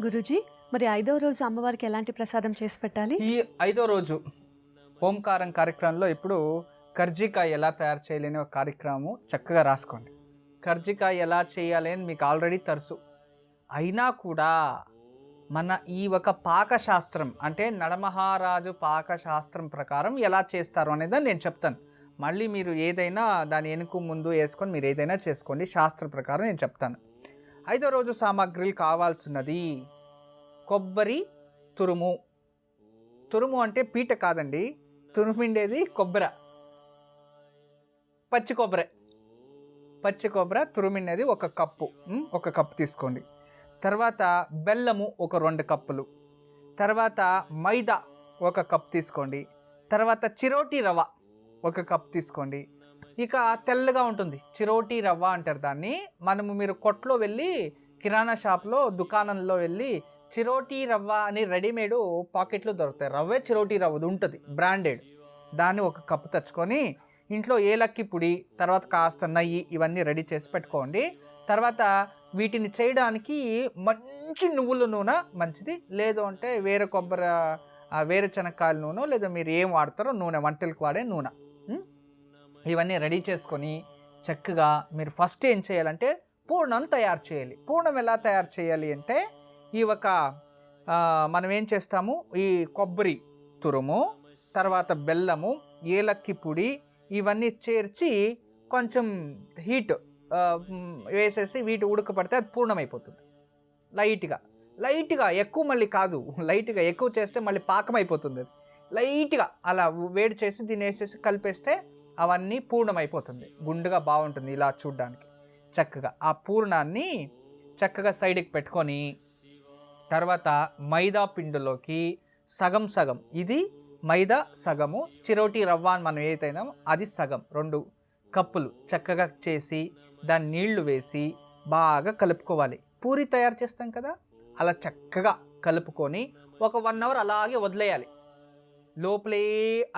గురూజీ, మరి 5వ రోజు అమ్మవారికి ఎలాంటి ప్రసాదం చేసి పెట్టాలి? ఈ 5వ రోజు ఓంకారం కార్యక్రమంలో ఇప్పుడు కర్జికాయ ఎలా తయారు చేయాలని ఒక కార్యక్రమం చక్కగా రాసుకోండి. కర్జికాయ ఎలా చేయాలి అని మీకు ఆల్రెడీ తెలుసు. అయినా కూడా మన ఈ ఒక పాకశాస్త్రం అంటే నడమహారాజు పాకశాస్త్రం ప్రకారం ఎలా చేస్తారు అనేది నేను చెప్తాను. మళ్ళీ మీరు ఏదైనా దాని వెనుక ముందు వేసుకొని మీరు ఏదైనా చేసుకోండి. శాస్త్ర ప్రకారం నేను చెప్తాను. 5వ రోజు సామాగ్రిలు కావాల్సినది కొబ్బరి తురుము. తురుము అంటే పీట కాదండి, తురుమిండేది కొబ్బరి, పచ్చి కొబ్బరి తురుమిండేది ఒక కప్పు తీసుకోండి. తర్వాత బెల్లము ఒక 2 కప్పులు. తర్వాత మైదా ఒక కప్ తీసుకోండి. తర్వాత చిరోటి రవ్వ ఒక కప్ తీసుకోండి. ఇక తెల్లగా ఉంటుంది చిరోటి రవ్వ అంటారు దాన్ని. మీరు కొట్లో వెళ్ళి కిరాణా షాప్లో దుకాణంలో వెళ్ళి చిరోటి రవ్వ అని రెడీమేడ్ పాకెట్లు దొరుకుతాయి. రవ్వే చిరోటి రవ్వది ఉంటుంది, బ్రాండెడ్. దాన్ని ఒక కప్పు తెచ్చుకొని ఇంట్లో ఏలక్కి పొడి, తర్వాత కాస్త నెయ్యి ఇవన్నీ రెడీ చేసి పెట్టుకోండి. తర్వాత వీటిని చేయడానికి మంచి నువ్వుల నూనె మంచిది, లేదు అంటే వేరే శనక్కాయల నూనె, లేదా మీరు ఏం వాడతారో నూనె, వంటలకు వాడే నూనె, ఇవన్నీ రెడీ చేసుకొని చక్కగా మీరు ఫస్ట్ ఏం చేయాలంటే పూర్ణం తయారు చేయాలి. పూర్ణం ఎలా తయారు చేయాలి అంటే మనం ఏం చేస్తాము, ఈ కొబ్బరి తురుము, తర్వాత బెల్లము, ఏలక్కి పొడి ఇవన్నీ చేర్చి కొంచెం హీట్ వేసేసి వీటి ఉడకపడితే అది పూర్ణం అయిపోతుంది. లైట్గా ఎక్కువ మళ్ళీ కాదు, లైట్గా ఎక్కువ చేస్తే మళ్ళీ పాకం అయిపోతుంది. అది లైట్గా అలా వేడి చేసి దీన్ని వేసేసి కలిపేస్తే అవన్నీ పూర్ణం అయిపోతుంది. గుండుగా బాగుంటుంది ఇలా చూడ్డానికి. చక్కగా ఆ పూర్ణాన్ని చక్కగా సైడ్కి పెట్టుకొని తర్వాత మైదా పిండిలోకి సగం ఇది మైదా సగము, చిరోటి రవ్వ అని మనం ఏదైనా అది సగం, 2 కప్పులు చక్కగా చేసి దాన్ని నీళ్లు వేసి బాగా కలుపుకోవాలి. పూరి తయారు చేస్తాం కదా, అలా చక్కగా కలుపుకొని ఒక 1 అవర్ అలాగే వదిలేయాలి. లోపలే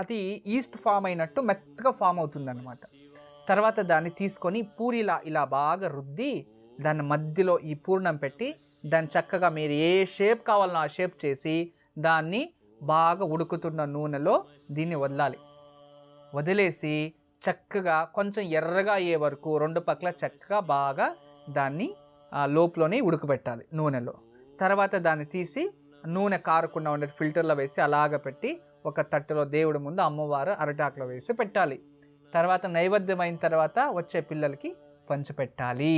అది ఈస్ట్ ఫామ్ అయినట్టు మెత్తగా ఫామ్ అవుతుందన్నమాట. తర్వాత దాన్ని తీసుకొని పూరిలా ఇలా బాగా రుద్ది దాని మధ్యలో ఈ పూర్ణం పెట్టి దాన్ని చక్కగా మీరు ఏ షేప్ కావాలనో ఆ షేప్ చేసి దాన్ని బాగా ఉడుకుతున్న నూనెలో దీన్ని వదిలేసి చక్కగా కొంచెం ఎర్రగా అయ్యే వరకు 2 పక్కల చక్కగా బాగా దాన్ని లోపలనే ఉడకబెట్టాలి నూనెలో. తర్వాత దాన్ని తీసి నూనె కారకుండా ఉండే ఫిల్టర్లో వేసి అలాగ పెట్టి ఒక తట్టలో దేవుడి ముందు అమ్మవారు అరటాకులో వేసి పెట్టాలి. తర్వాత నైవేద్యం అయిన తర్వాత వచ్చే పిల్లలకి పంచిపెట్టాలి.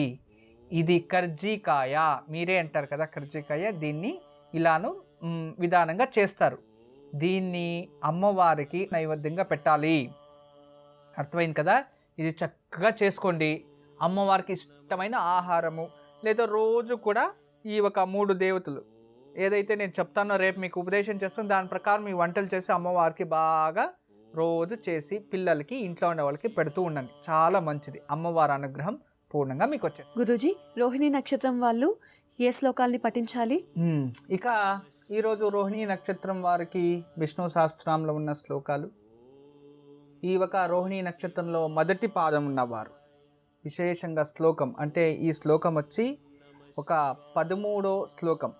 ఇది కర్జికాయ, మీరే అంటారు కదా కర్జికాయ. దీన్ని ఇలాను విధానంగా చేస్తారు. దీన్ని అమ్మవారికి నైవేద్యంగా పెట్టాలి. అర్థమైంది కదా? ఇది చక్కగా చేసుకోండి. అమ్మవారికి ఇష్టమైన ఆహారము, లేదా రోజు కూడా ఈ ఒక 3 దేవతలు ఏదైతే నేను చెప్తానో రేపు మీకు ఉపదేశం చేస్తాను దాని ప్రకారం మీ వంటలు చేసి అమ్మవారికి బాగా రోజు చేసి పిల్లలకి ఇంట్లో ఉండే వాళ్ళకి పెడుతూ ఉండండి. చాలా మంచిది. అమ్మవారి అనుగ్రహం పూర్ణంగా మీకు వచ్చేది. గురూజీ, రోహిణి నక్షత్రం వాళ్ళు ఏ శ్లోకాల్ని పఠించాలి? ఇక ఈరోజు రోహిణి నక్షత్రం వారికి విష్ణు సహస్రనామంలో ఉన్న శ్లోకాలు. ఈ ఒక రోహిణి నక్షత్రంలో మొదటి పాదం ఉన్నవారు విశేషంగా శ్లోకం అంటే ఈ శ్లోకం వచ్చి ఒక 13వ శ్లోకం.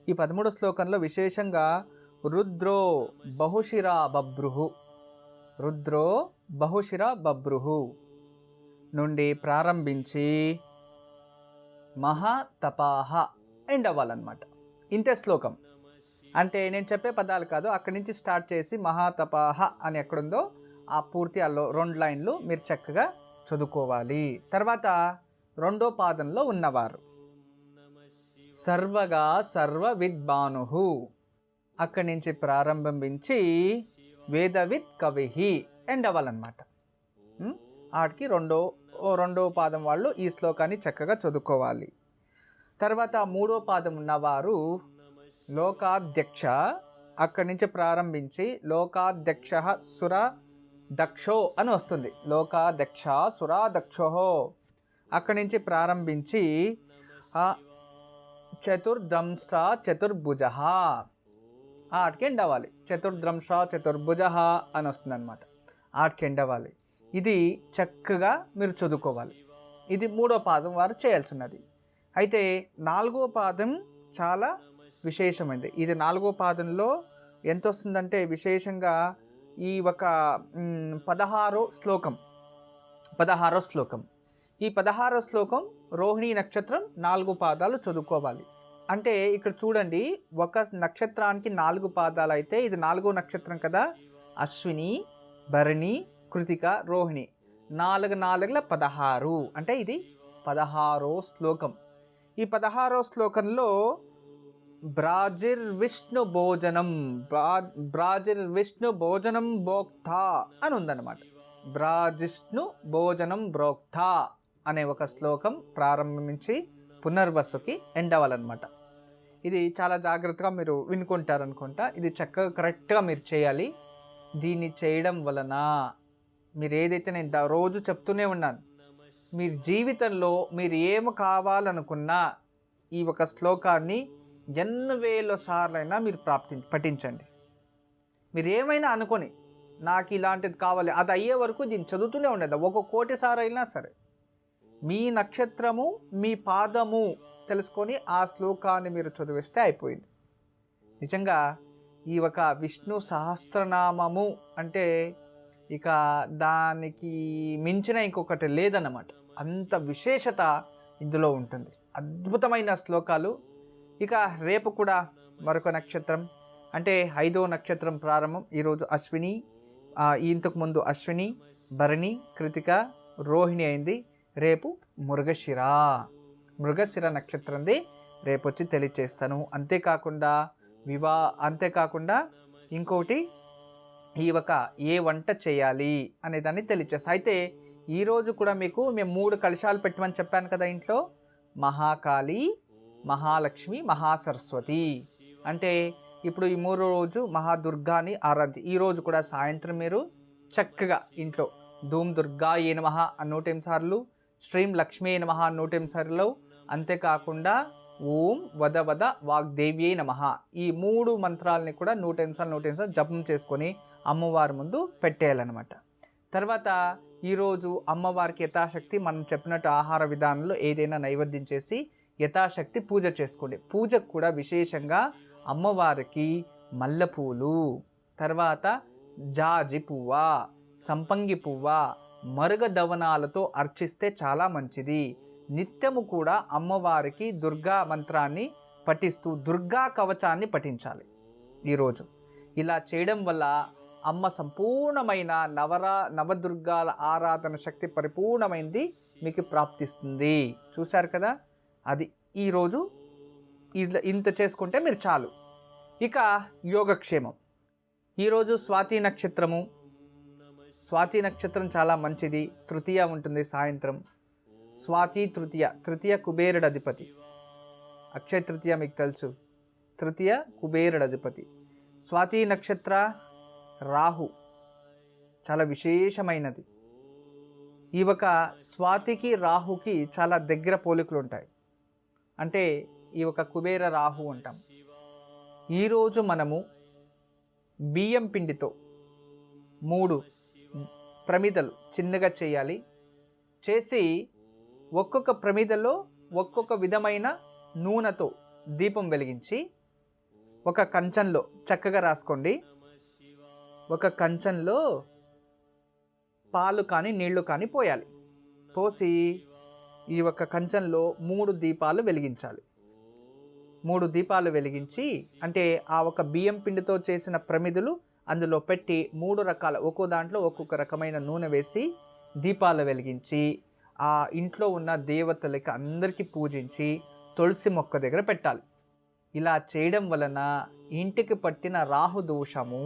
ఈ 13వ శ్లోకంలో విశేషంగా రుద్రో బహుశిర బభ్రుహు నుండి ప్రారంభించి మహాతపాహ ఎండ్ అవ్వాలన్నమాట. ఇంతే శ్లోకం. అంటే నేను చెప్పే పదాలు కాదు, అక్కడి నుంచి స్టార్ట్ చేసి మహాతపాహ అని ఎక్కడుందో ఆ పూర్తి అల్లో 2 లైన్లు మీరు చక్కగా చదువుకోవాలి. తర్వాత 2వ పాదంలో ఉన్నవారు సర్వగా సర్వ విద్వానుహు అక్కడి నుంచి ప్రారంభించి వేదవిత్ కవిహి ఎండ్ అవ్వాలన్నమాట. వాటికి రెండో పాదం వాళ్ళు ఈ శ్లోకాన్ని చక్కగా చదువుకోవాలి. తర్వాత 3వ పాదం ఉన్నవారు లోకాధ్యక్ష, అక్కడి నుంచి ప్రారంభించి లోకాధ్యక్ష సుర దక్షో అని వస్తుంది. లోకాధ్యక్ష సురా దక్షో అక్కడి నుంచి ప్రారంభించి చతుర్దంష్ట చతుర్భుజ ఆటికి ఎండ్ అవ్వాలి. చతుర్దంష్ట చతుర్భుజ అని వస్తుంది అనమాట. ఆటికి ఎండ్ అవ్వాలి. ఇది చక్కగా మీరు చదువుకోవాలి. ఇది 3వ పాదం వారు చేయాల్సినది. అయితే 4వ పాదం చాలా విశేషమైనది. ఇది 4వ పాదంలో ఎంత వస్తుందంటే విశేషంగా ఈ ఒక 16వ శ్లోకం ఈ 16వ శ్లోకం రోహిణీ నక్షత్రం 4 పాదాలు చదువుకోవాలి. అంటే ఇక్కడ చూడండి, ఒక నక్షత్రానికి 4 పాదాలు అయితే ఇది 4వ నక్షత్రం కదా. అశ్విని, భరణి, కృతిక, రోహిణి 4 4ల 16 అంటే ఇది 16వ శ్లోకం. ఈ 16వ శ్లోకంలో బ్రాజిర్విష్ణు భోజనం భోక్త అని ఉందన్నమాట. బ్రాజిష్ణు భోజనం భోక్త అనే ఒక శ్లోకం ప్రారంభించి పునర్వసుకి ఎండ్ అవ్వాలన్నమాట. ఇది చాలా జాగ్రత్తగా మీరు వినుకుంటారనుకుంటా. ఇది చక్కగా కరెక్ట్గా మీరు చేయాలి. దీన్ని చేయడం వలన మీరు ఏదైతే నేను రోజు చెప్తూనే ఉన్నాను, మీరు జీవితంలో మీరు ఏమి కావాలనుకున్నా ఈ ఒక శ్లోకాన్ని ఎన్ని వేల సార్లైనా మీరు పఠించండి. మీరు ఏమైనా అనుకొని నాకు ఇలాంటిది కావాలి, అది అయ్యే వరకు దీన్ని చదువుతూనే ఉండేది. 1,000,000 సార్లు అయినా సరే మీ నక్షత్రము మీ పాదము తెలుసుకొని ఆ శ్లోకాన్ని మీరు చదివిస్తే అయిపోయింది. నిజంగా ఈ ఒక విష్ణు సహస్రనామము అంటే ఇక దానికి మించిన ఇంకొకటి లేదన్నమాట. అంత విశేషత ఇందులో ఉంటుంది. అద్భుతమైన శ్లోకాలు. ఇక రేపు కూడా మరొక నక్షత్రం అంటే 5వ నక్షత్రం ప్రారంభం. ఈరోజు అశ్విని, ఇంతకు ముందు అశ్విని, భరణి, కృతిక, రోహిణి అయింది. రేపు మృగశిర నక్షత్రంది రేపు వచ్చి తెలియచేస్తాను. అంతేకాకుండా ఇంకోటి ఈ ఒక ఏ వంట చేయాలి అనేదాన్ని తెలియచేస్తాను. అయితే ఈరోజు కూడా మేము 3 కలశాలు పెట్టమని చెప్పాను కదా ఇంట్లో. మహాకాళి, మహాలక్ష్మి, మహాసరస్వతి. అంటే ఇప్పుడు ఈ 3 రోజు మహాదుర్గాని ఆరాధించి ఈరోజు కూడా సాయంత్రం మీరు చక్కగా ఇంట్లో ధూమ్ దుర్గాయే నమః 108 సార్లు, శ్రీం లక్ష్మీ నమః 108 సార్లు, అంతేకాకుండా ఓం వద వద వాగ్దేవ్యే నమః ఈ 3 మంత్రాలని కూడా 108 సార్లు జపం చేసుకొని అమ్మవారి ముందు పెట్టేయాలన్నమాట. తర్వాత ఈరోజు అమ్మవారికి యథాశక్తి మనం చెప్పినట్టు ఆహార విధానంలో ఏదైనా నైవేద్యం చేసి యథాశక్తి పూజ చేసుకోండి. పూజకు కూడా విశేషంగా అమ్మవారికి మల్లెపూలు, తర్వాత జాజి పువ్వ, సంపంగి పువ్వ, మరుగదవనాలతో అర్చిస్తే చాలా మంచిది. నిత్యము కూడా అమ్మవారికి దుర్గా మంత్రాన్ని పఠిస్తూ దుర్గా కవచాన్ని పఠించాలి ఈరోజు. ఇలా చేయడం వల్ల అమ్మ సంపూర్ణమైన నవదుర్గాల ఆరాధన శక్తి పరిపూర్ణమైంది మీకు ప్రాప్తిస్తుంది. చూశారు కదా, అది ఈరోజు ఇంత చేసుకుంటే మీరు చాలు. ఇక యోగక్షేమం. ఈరోజు స్వాతి నక్షత్రం చాలా మంచిది. తృతీయ ఉంటుంది సాయంత్రం. స్వాతి తృతీయ కుబేరుడు అధిపతి. అక్షయ తృతీయ మీకు తెలుసు, తృతీయ కుబేరుడు అధిపతి. స్వాతి నక్షత్ర రాహు చాలా విశేషమైనది. ఈ ఒక స్వాతికి రాహుకి చాలా దగ్గర పోలికలు ఉంటాయి. అంటే ఈ ఒక కుబేర రాహు అంటాం. ఈరోజు మనము బియ్యం పిండితో 3 ప్రమిదలు చిన్నగా చేయాలి. చేసి ఒక్కొక్క ప్రమిదలో ఒక్కొక్క విధమైన నూనెతో దీపం వెలిగించి ఒక కంచంలో చక్కగా రాసుకోండి. ఒక కంచంలో పాలు కానీ నీళ్లు కానీ పోయాలి. పోసి ఈ ఒక కంచంలో 3 దీపాలు వెలిగించాలి. 3 దీపాలు వెలిగించి అంటే ఆ ఒక బియ్యం పిండితో చేసిన ప్రమిదలు అందులో పెట్టి 3 రకాల ఒక్కో దాంట్లో ఒక్కొక్క రకమైన నూనె వేసి దీపాలు వెలిగించి ఆ ఇంట్లో ఉన్న దేవతలకి అందరికీ పూజించి తులసి మొక్క దగ్గర పెట్టాలి. ఇలా చేయడం వలన ఇంటికి పట్టిన రాహు దోషము